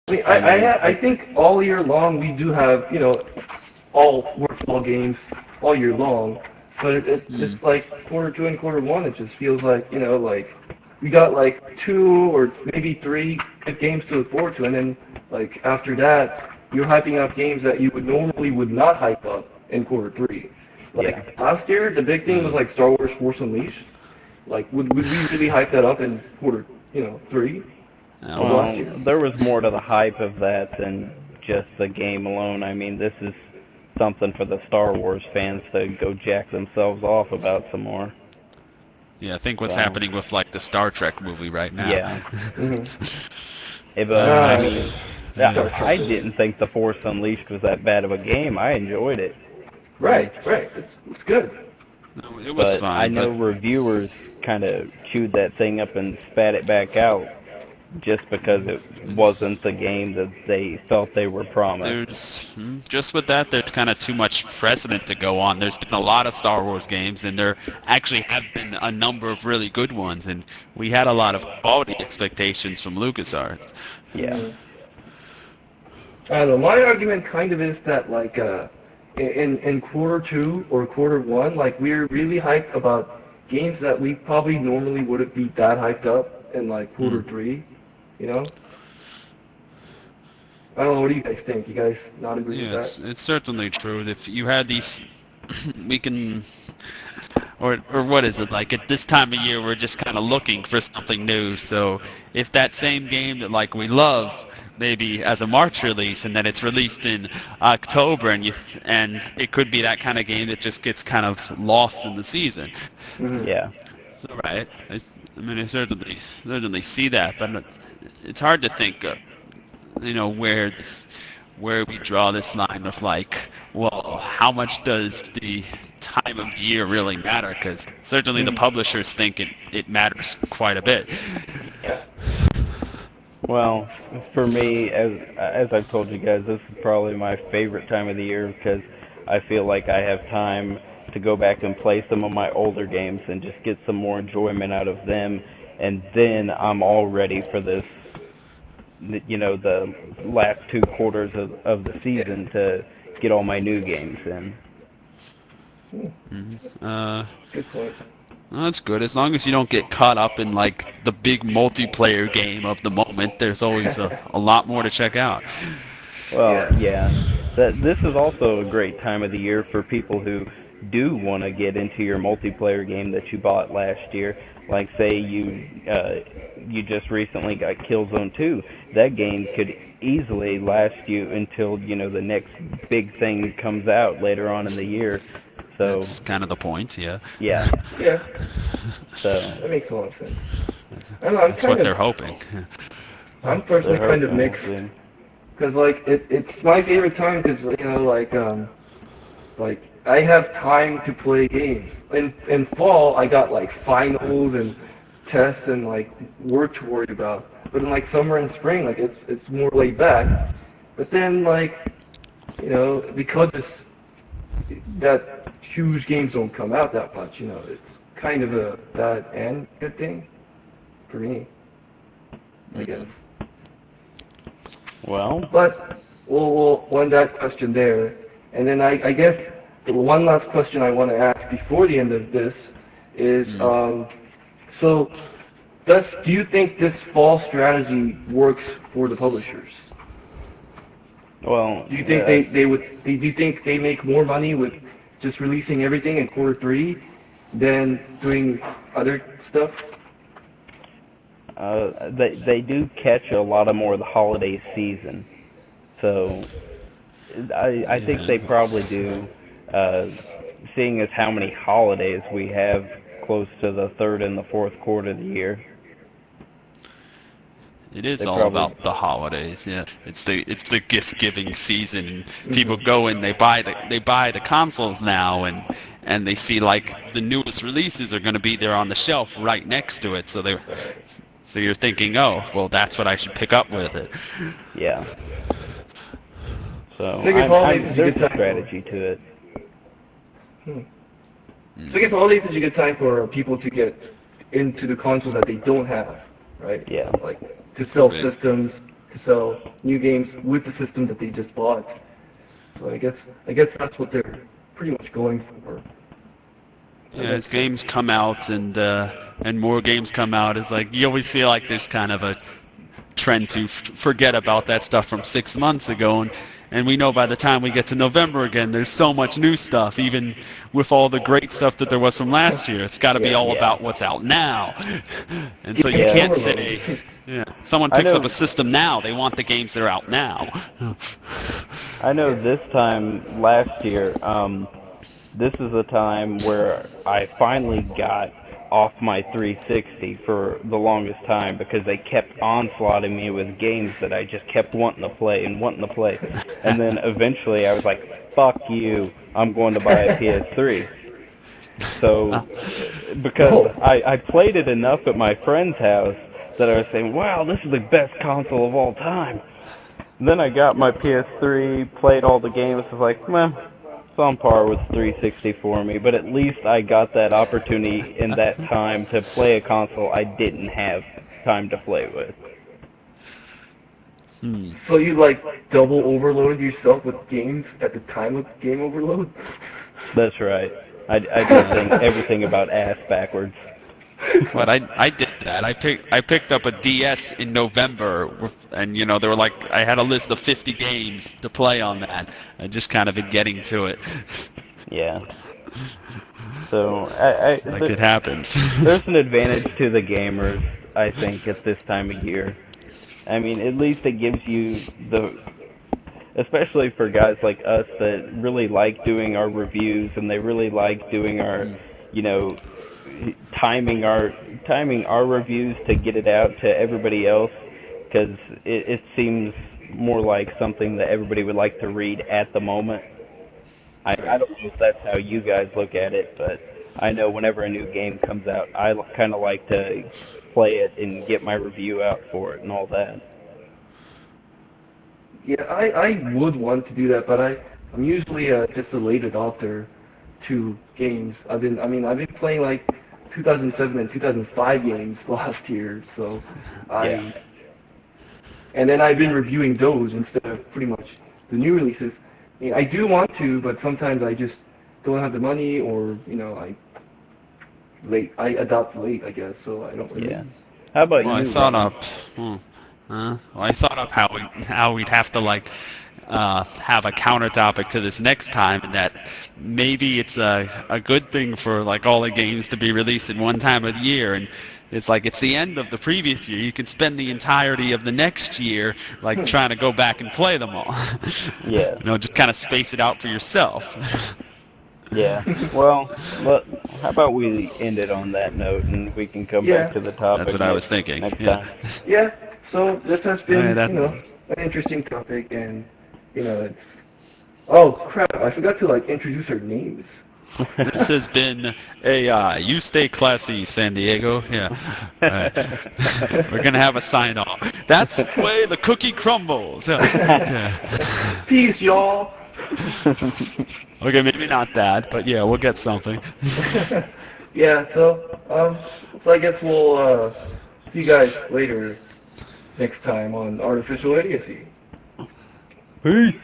I mean, I mean, I think all year long we do have, all worthwhile games all year long, but it's just like quarter two and quarter one, it just feels like, like we got like two or maybe three good games to look forward to, and then like after that, you're hyping up games that you would not hype up in quarter three. yeah. Like last year, the big thing was like Star Wars Force Unleashed. Like, would we really hype that up in quarter, three of last Well, year? there was more to the hype of that than just the game alone. I mean, this is something for the Star Wars fans to go jack themselves off about some more. Yeah, I think what's So, happening with like the Star Trek movie right now. yeah. hmm But, I Uh, mean, yeah, I didn't think The Force Unleashed was that bad of a game. I enjoyed it. right. It's good. No, it was But fine. I know but reviewers kind of chewed that thing up and spat it back out just because it wasn't the game that they felt they were promised. just with that, there's kind of too much precedent to go on. There's been a lot of Star Wars games, and there actually have been a number of really good ones, and we had a lot of quality expectations from LucasArts. Yeah. I don't know. My argument kind of is that like in quarter two or quarter one, like we're really hyped about games that we probably normally wouldn't be that hyped up in like quarter three, you know? I don't know. What do you guys think? You guys not agree Yeah, with that? it's certainly true. If you had these, we can, or what is it like? At this time of year, we're just kind of looking for something new. So if that same game that like we love, maybe as a March release, and then it's released in October, and it could be that kind of game that just gets kind of lost in the season. hmm Yeah. So right, I mean, I certainly see that, but it's hard to think of, where we draw this line of like, well, how much does the time of year really matter? Because certainly the publishers think it matters quite a bit. Well, for me, as I've told you guys, this is probably my favorite time of the year because I feel like I have time to go back and play some of my older games and just get some more enjoyment out of them. And then I'm all ready for this, the last two quarters of the season to get all my new games in. Good point. Well, that's good. As long as you don't get caught up in like the big multiplayer game of the moment, there's always a lot more to check out. Well, yeah. This is also a great time of the year for people who do want to get into your multiplayer game that you bought last year. Like, say you just recently got Killzone 2. That game could easily last you until, the next big thing comes out later on in the year. So That's kind of the point, yeah. yeah. Yeah, So that makes a lot of sense. I don't know, I'm That's kind what they're of, hoping. I'm personally they're kind of hoping, mixed. hopefully. Because, like, it's my favorite time because, like, I have time to play games. In fall, I got, like, finals and tests and, like, work to worry about. But in, like, summer and spring, like, it's more laid back. But then, like, because that huge games don't come out that much, it's kind of a bad and good thing for me, I guess. Well, But we'll end that question there. And then I guess the one last question I want to ask before the end of this is, so do you think this fall strategy works for the publishers? well, Do you think do you think they make more money with just releasing everything in quarter three than doing other stuff? they do catch a lot of more of the holiday season, so I think they probably do. Seeing as how many holidays we have close to the third and the fourth quarter of the year. It is They all probably- about the holidays, yeah. It's the gift giving season. People go and they buy the consoles now, and they see like the newest releases are going to be there on the shelf right next to it. So you're thinking, oh, well, that's what I should pick up with it. Yeah. So I guess holidays is a there's good a time. strategy to it. So I guess holidays is a good time for people to get into the consoles that they don't have, right? Yeah. Like to sell Right. systems, to sell new games with the system that they just bought. So I guess that's what they're pretty much going for. Yeah, as games come out and more games come out, it's like you always feel like there's kind of a trend to forget about that stuff from 6 months ago, and we know by the time we get to November again, there's so much new stuff, even with all the great stuff that there was from last year. It's got to be all about what's out now, and so you can't say, someone picks up a system now, they want the games that are out now. I know this time last year, this is a time where I finally got off my 360 for the longest time because they kept onslaughting me with games that I just kept wanting to play. And then eventually I was like, fuck you, I'm going to buy a PS3. So, because I played it enough at my friend's house that I was saying, wow, this is the best console of all time. And then I got my PS3, played all the games, was like, meh, it's on par with 360 for me, but at least I got that opportunity in that time to play a console I didn't have time to play with. So you double overloaded yourself with games at the time of game overload? That's right. I did everything about ass backwards. But I did that. I picked up a DS in November, and there were I had a list of 50 games to play on that. I just kind of been getting to it. Yeah. So it happens. There's an advantage to the gamers, I think, at this time of year. I mean, at least it gives you especially for guys like us that really like doing our reviews and they really like doing our, timing our reviews to get it out to everybody else, because it seems more like something that everybody would like to read at the moment. I don't know if that's how you guys look at it, but I know whenever a new game comes out, I kind of like to play it and get my review out for it and all that. Yeah, I would want to do that, but I'm usually just a late adopter to games. I've been playing 2007 and 2005 games last year, so and then I've been reviewing those instead of pretty much the new releases. I do want to, but sometimes I just don't have the money, or I adopt late, I guess, so I don't really. Yeah. How about you? I thought up how we'd have to have a counter topic to this next time, and that maybe it's a good thing for all the games to be released in one time of the year, and it's it's the end of the previous year. You can spend the entirety of the next year trying to go back and play them all. Yeah. Just kind of space it out for yourself. Yeah. Well, how about we end it on that note, and we can come back to the topic. That's what I was thinking. Next time. Yeah. So this has been an interesting topic, and it's. Oh crap! I forgot to introduce our names. This has been a you stay classy, San Diego. Yeah. Right. We're gonna have a sign off. That's the way the cookie crumbles. Yeah. Peace, y'all. Okay, maybe not that, but yeah, we'll get something. Yeah. So I guess we'll see you guys later next time on Artificial Idiocy. Peace.